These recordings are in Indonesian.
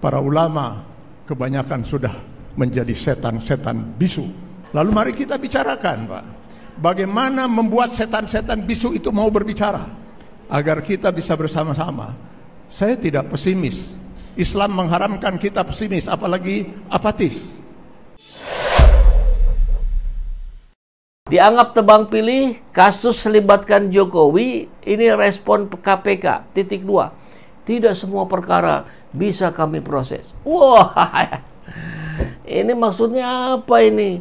para ulama kebanyakan sudah menjadi setan-setan bisu. Lalu mari kita bicarakan, Pak, bagaimana membuat setan-setan bisu itu mau berbicara agar kita bisa bersama-sama. Saya tidak pesimis. Islam mengharamkan kita pesimis, apalagi apatis. Dianggap tebang pilih, kasus libatkan Jokowi, ini respon KPK, titik 2. Tidak semua perkara bisa kami proses. Wah, ini maksudnya apa ini?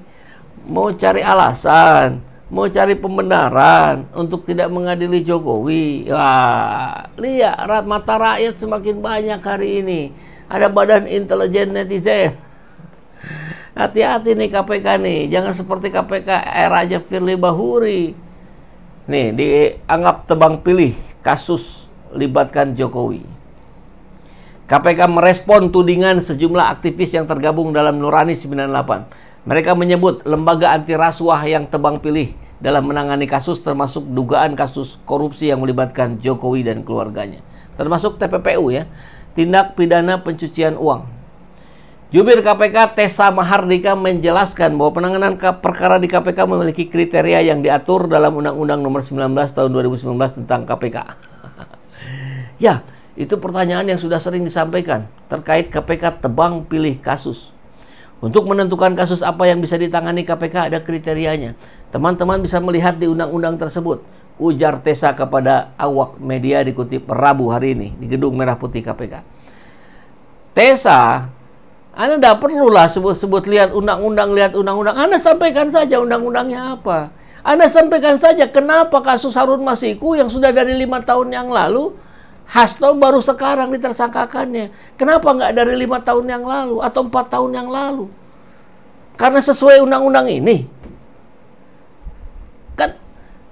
Mau cari alasan, mau cari pembenaran untuk tidak mengadili Jokowi. Wah, lihat mata rakyat semakin banyak hari ini. Ada badan intelijen netizen. Hati-hati nih KPK nih, jangan seperti KPK era Firly Bahuri. Nih, dianggap tebang pilih kasus libatkan Jokowi. KPK merespon tudingan sejumlah aktivis yang tergabung dalam Nurani 98. Mereka menyebut lembaga anti rasuah yang tebang pilih dalam menangani kasus termasuk dugaan kasus korupsi yang melibatkan Jokowi dan keluarganya. Termasuk TPPU ya, tindak pidana pencucian uang. Jubir KPK Tessa Mahardika menjelaskan bahwa penanganan perkara di KPK memiliki kriteria yang diatur dalam Undang-Undang Nomor 19 Tahun 2019 tentang KPK. Ya, itu pertanyaan yang sudah sering disampaikan terkait KPK tebang pilih kasus. Untuk menentukan kasus apa yang bisa ditangani KPK ada kriterianya. Teman-teman bisa melihat di undang-undang tersebut. Ujar Tessa kepada awak media dikutip Rabu hari ini di Gedung Merah Putih KPK. Tessa, Anda tidak perlulah sebut-sebut lihat undang-undang. Anda sampaikan saja undang-undangnya apa. Anda sampaikan saja kenapa kasus Harun Masiku yang sudah dari 5 tahun yang lalu, Hasto baru sekarang ditersangkakannya. Kenapa nggak dari 5 tahun yang lalu atau 4 tahun yang lalu? Karena sesuai undang-undang ini. Kan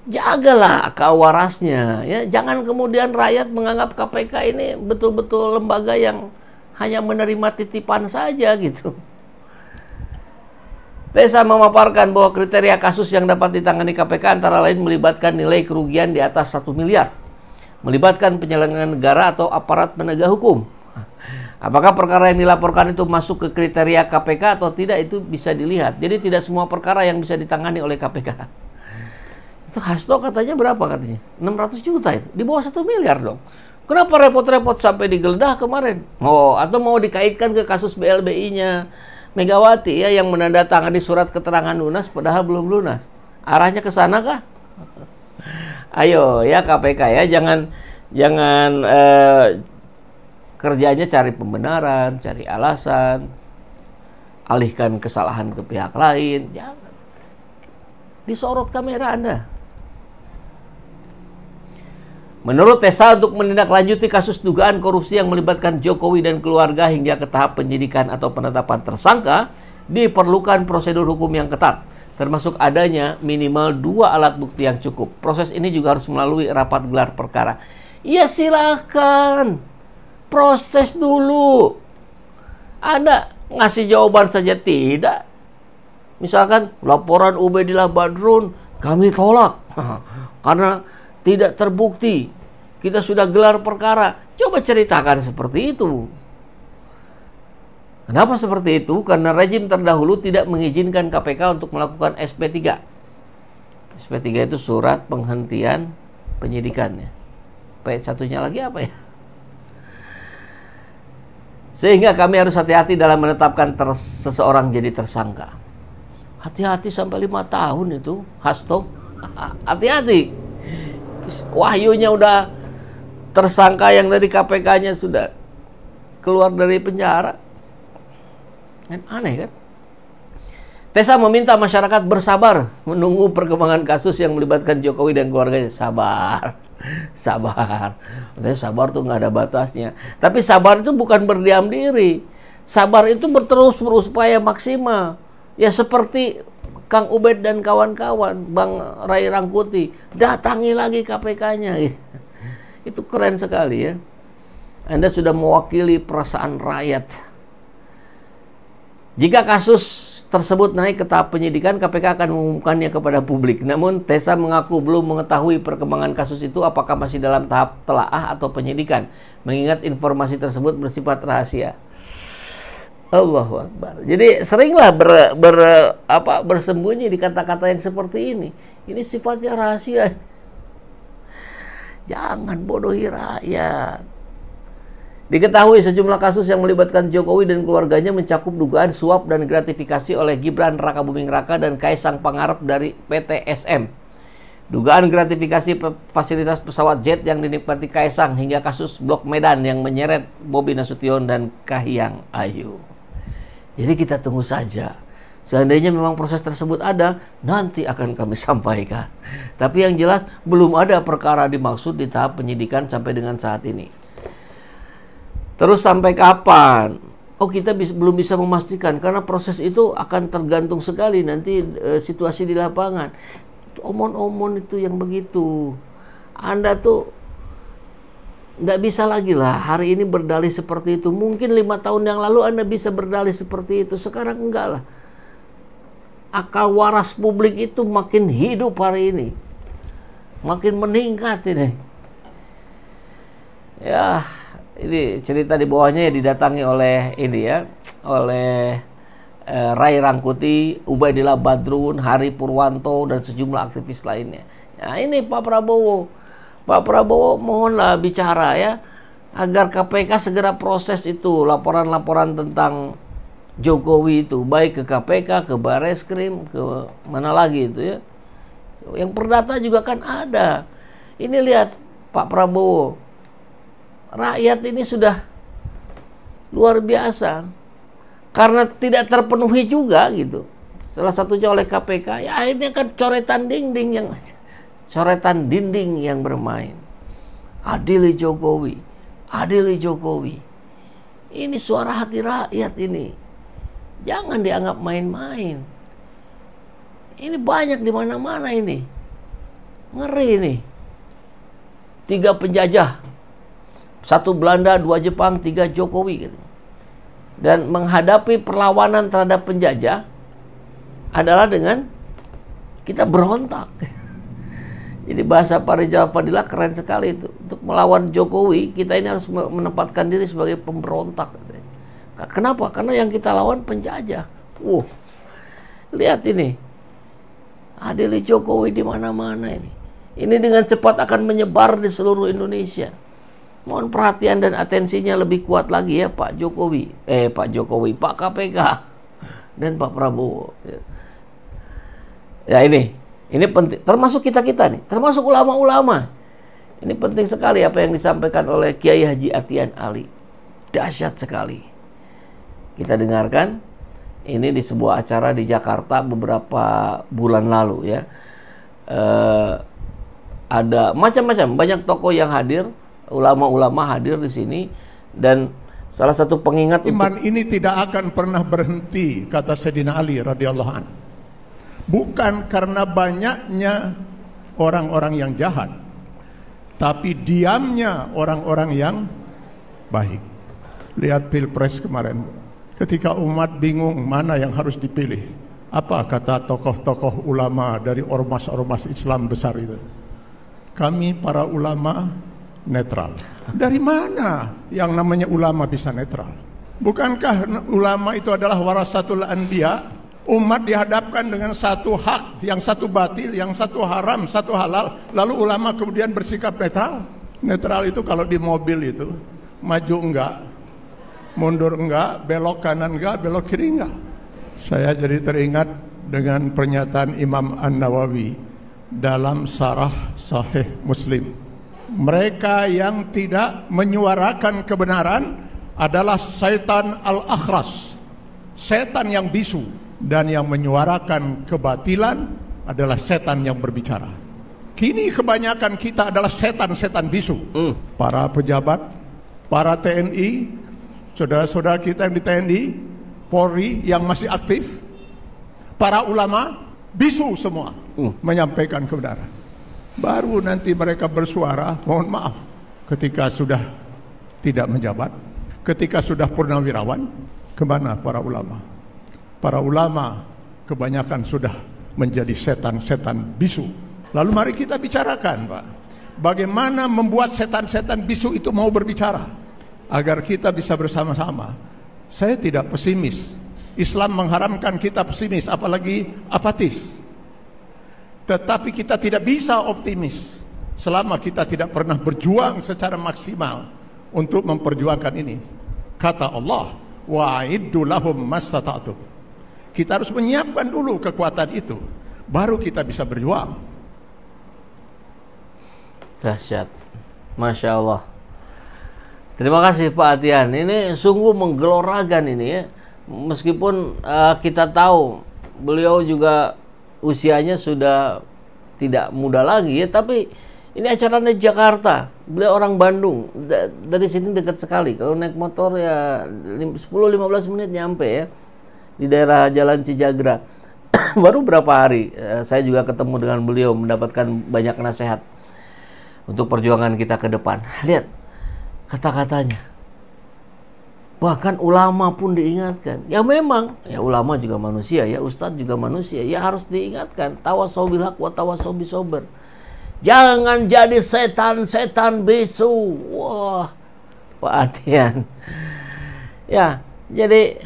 jagalah akal warasnya. Ya. Jangan kemudian rakyat menganggap KPK ini betul-betul lembaga yang hanya menerima titipan saja gitu. Tessa memaparkan bahwa kriteria kasus yang dapat ditangani KPK antara lain melibatkan nilai kerugian di atas 1 miliar. Melibatkan penyelenggara negara atau aparat penegak hukum. Apakah perkara yang dilaporkan itu masuk ke kriteria KPK atau tidak itu bisa dilihat. Jadi tidak semua perkara yang bisa ditangani oleh KPK. Itu Hasto katanya berapa katanya? 600 juta itu. Di bawah 1 miliar dong. Kenapa repot-repot sampai digeledah kemarin? Oh, atau mau dikaitkan ke kasus BLBI-nya Megawati ya yang menandatangani surat keterangan lunas padahal belum lunas. Arahnya ke sana kah? Ayo ya KPK ya, jangan kerjanya cari pembenaran, cari alasan, alihkan kesalahan ke pihak lain. Jangan. Disorot kamera Anda. Menurut Tessa, untuk menindaklanjuti kasus dugaan korupsi yang melibatkan Jokowi dan keluarga hingga ke tahap penyidikan atau penetapan tersangka, diperlukan prosedur hukum yang ketat, termasuk adanya minimal 2 alat bukti yang cukup. Proses ini juga harus melalui rapat gelar perkara. Ya silakan, proses dulu. Anda ngasih jawaban saja tidak. Misalkan laporan Ubedillah Badrun kami tolak karena tidak terbukti. Kita sudah gelar perkara. Coba ceritakan seperti itu. Kenapa seperti itu? Karena rezim terdahulu tidak mengizinkan KPK untuk melakukan SP3. SP3 itu surat penghentian penyidikannya. P1-nya lagi apa ya? Sehingga kami harus hati-hati dalam menetapkan seseorang jadi tersangka. Hati-hati sampai 5 tahun itu, Hasto. Hati-hati. Wahyunya udah tersangka yang dari KPK-nya sudah keluar dari penjara. Kan aneh kan? Tessa meminta masyarakat bersabar menunggu perkembangan kasus yang melibatkan Jokowi dan keluarganya. Sabar. Sabar tuh nggak ada batasnya. Tapi sabar itu bukan berdiam diri. Sabar itu berterus berupaya maksimal. Ya seperti Kang Ubed dan kawan-kawan, Bang Ray Rangkuti, datangi lagi KPK-nya. Itu keren sekali ya. Anda sudah mewakili perasaan rakyat. Jika kasus tersebut naik ke tahap penyidikan, KPK akan mengumumkannya kepada publik. Namun Tessa mengaku belum mengetahui perkembangan kasus itu apakah masih dalam tahap telaah atau penyidikan, mengingat informasi tersebut bersifat rahasia. Allahu Akbar. Jadi seringlah bersembunyi di kata-kata yang seperti ini. Ini sifatnya rahasia. Jangan bodohi rakyat. Diketahui sejumlah kasus yang melibatkan Jokowi dan keluarganya mencakup dugaan suap dan gratifikasi oleh Gibran Rakabuming Raka dan Kaisang Pangarep dari PT SM. Dugaan gratifikasi fasilitas pesawat jet yang dinikmati Kaisang hingga kasus Blok Medan yang menyeret Bobi Nasution dan Kahiyang Ayu. Jadi kita tunggu saja. Seandainya memang proses tersebut ada, nanti akan kami sampaikan. Tapi yang jelas belum ada perkara dimaksud di tahap penyidikan sampai dengan saat ini. Terus sampai kapan? Oh, kita belum bisa memastikan karena proses itu akan tergantung sekali nanti situasi di lapangan. Omon-omon itu yang begitu. Anda tuh nggak bisa lagi lah hari ini berdalih seperti itu. Mungkin 5 tahun yang lalu Anda bisa berdalih seperti itu. Sekarang enggak lah. Akal waras publik itu makin hidup hari ini. Makin meningkat ini. Ya, ini cerita di bawahnya ya didatangi oleh ini ya, oleh Ray Rangkuti, Ubaidillah Badrun, Hari Purwanto dan sejumlah aktivis lainnya. Nah, ini Pak Prabowo. Pak Prabowo mohonlah bicara ya agar KPK segera proses itu laporan-laporan tentang Jokowi itu, baik ke KPK, ke Bareskrim, ke mana lagi itu ya. Yang perdata juga kan ada. Ini lihat Pak Prabowo. Rakyat ini sudah luar biasa karena tidak terpenuhi juga gitu. Salah satunya oleh KPK. Ya akhirnya kan coretan dinding yang bermain. Adili Jokowi, adili Jokowi. Ini suara hati rakyat ini. Jangan dianggap main-main. Ini banyak di mana-mana ini. Ngeri ini. 3 penjajah. 1 Belanda, 2 Jepang, 3 Jokowi gitu. Dan menghadapi perlawanan terhadap penjajah adalah dengan kita berontak. Jadi bahasa Pak Rizal Fadilah keren sekali itu. Untuk melawan Jokowi, kita ini harus menempatkan diri sebagai pemberontak. Kenapa? Karena yang kita lawan penjajah. Lihat ini. Adili Jokowi di mana-mana ini. Ini dengan cepat akan menyebar di seluruh Indonesia. Mohon perhatian dan atensinya lebih kuat lagi ya Pak Jokowi, Pak KPK dan Pak Prabowo. Ya ini penting, termasuk kita nih, termasuk ulama-ulama. Ini penting sekali apa yang disampaikan oleh Kiai Haji Atian Ali. Dahsyat sekali. Kita dengarkan ini di sebuah acara di Jakarta beberapa bulan lalu ya. Ada macam-macam, banyak tokoh yang hadir. Ulama-ulama hadir di sini dan salah satu pengingat iman ini tidak akan pernah berhenti, kata Sayyidina Ali radhiyallahu anhu. Bukan karena banyaknya orang-orang yang jahat, tapi diamnya orang-orang yang baik. Lihat Pilpres kemarin, ketika umat bingung mana yang harus dipilih, apa kata tokoh-tokoh ulama dari ormas-ormas Islam besar itu? Kami para ulama netral. Dari mana yang namanya ulama bisa netral? Bukankah ulama itu adalah warasatul anbiya? Umat dihadapkan dengan satu hak, yang satu batil, yang satu haram, satu halal, lalu ulama kemudian bersikap netral. Netral itu kalau di mobil itu maju enggak, mundur enggak, belok kanan enggak, belok kiri enggak. Saya jadi teringat dengan pernyataan Imam An-Nawawi dalam Syarah Sahih Muslim. Mereka yang tidak menyuarakan kebenaran adalah syaitan al-akhras, setan yang bisu, dan yang menyuarakan kebatilan adalah setan yang berbicara. Kini kebanyakan kita adalah setan-setan bisu. Para pejabat, para TNI, saudara-saudara kita yang di TNI, Polri yang masih aktif, para ulama bisu semua menyampaikan kebenaran. Baru nanti mereka bersuara, mohon maaf, ketika sudah tidak menjabat, ketika sudah purnawirawan, kemana para ulama? Para ulama kebanyakan sudah menjadi setan-setan bisu. Lalu mari kita bicarakan, Pak, bagaimana membuat setan-setan bisu itu mau berbicara, agar kita bisa bersama-sama Saya tidak pesimis. Islam mengharamkan kita pesimis, apalagi apatis. Tetapi kita tidak bisa optimis selama kita tidak pernah berjuang secara maksimal untuk memperjuangkan ini. Kata Allah, wa'iddu lahum mastata'tum. Kita harus menyiapkan dulu kekuatan itu, baru kita bisa berjuang. Dahsyat, Masya Allah. Terima kasih Pak Atian. Ini sungguh menggelorakan ini ya. Meskipun kita tahu beliau juga usianya sudah tidak muda lagi ya, tapi ini acaranya Jakarta. Beliau orang Bandung. Dari sini dekat sekali. Kalau naik motor ya 10-15 menit nyampe ya. Di daerah Jalan Cijagra. Baru berapa hari saya juga ketemu dengan beliau, mendapatkan banyak nasihat untuk perjuangan kita ke depan. Lihat kata-katanya. Bahkan ulama pun diingatkan. Ya memang, ya ulama juga manusia ya, ustadz juga manusia. Ya harus diingatkan. Tawasau bil haq wa tawasau bis sabr. Jangan jadi setan-setan bisu. Wah, Pak Atian. Ya, jadi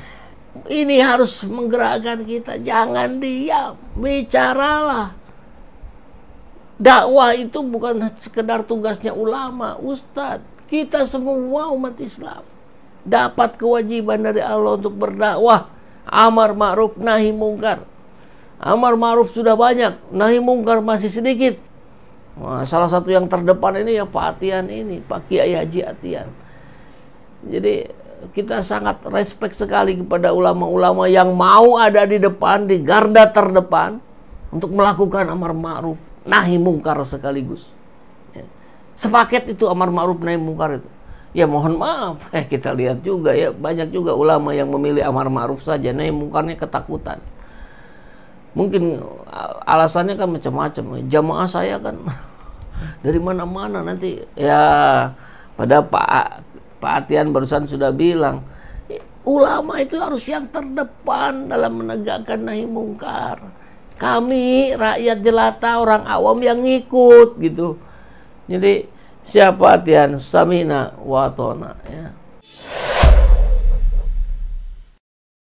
ini harus menggerakkan kita. Jangan diam, bicaralah. Dakwah itu bukan sekedar tugasnya ulama, ustadz. Kita semua umat Islam dapat kewajiban dari Allah untuk berdakwah, amar ma'ruf nahi mungkar. Amar ma'ruf sudah banyak, nahi mungkar masih sedikit. Nah, salah satu yang terdepan ini ya Pak Atian ini, Pak Kiai Haji Atian. Jadi kita sangat respect sekali kepada ulama-ulama yang mau ada di depan, di garda terdepan untuk melakukan amar ma'ruf nahi mungkar sekaligus. Sepaket itu amar ma'ruf nahi mungkar itu. Ya mohon maaf, kita lihat juga ya, banyak juga ulama yang memilih amar ma'ruf saja, nahi mungkarnya ketakutan. Mungkin alasannya kan macam-macam. Jamaah saya kan dari mana-mana nanti. Ya, pada Pak Atian barusan sudah bilang, ulama itu harus yang terdepan dalam menegakkan nahi mungkar. Kami rakyat jelata, orang awam yang ngikut gitu. Jadi siapa Atian, samina wa atona ya.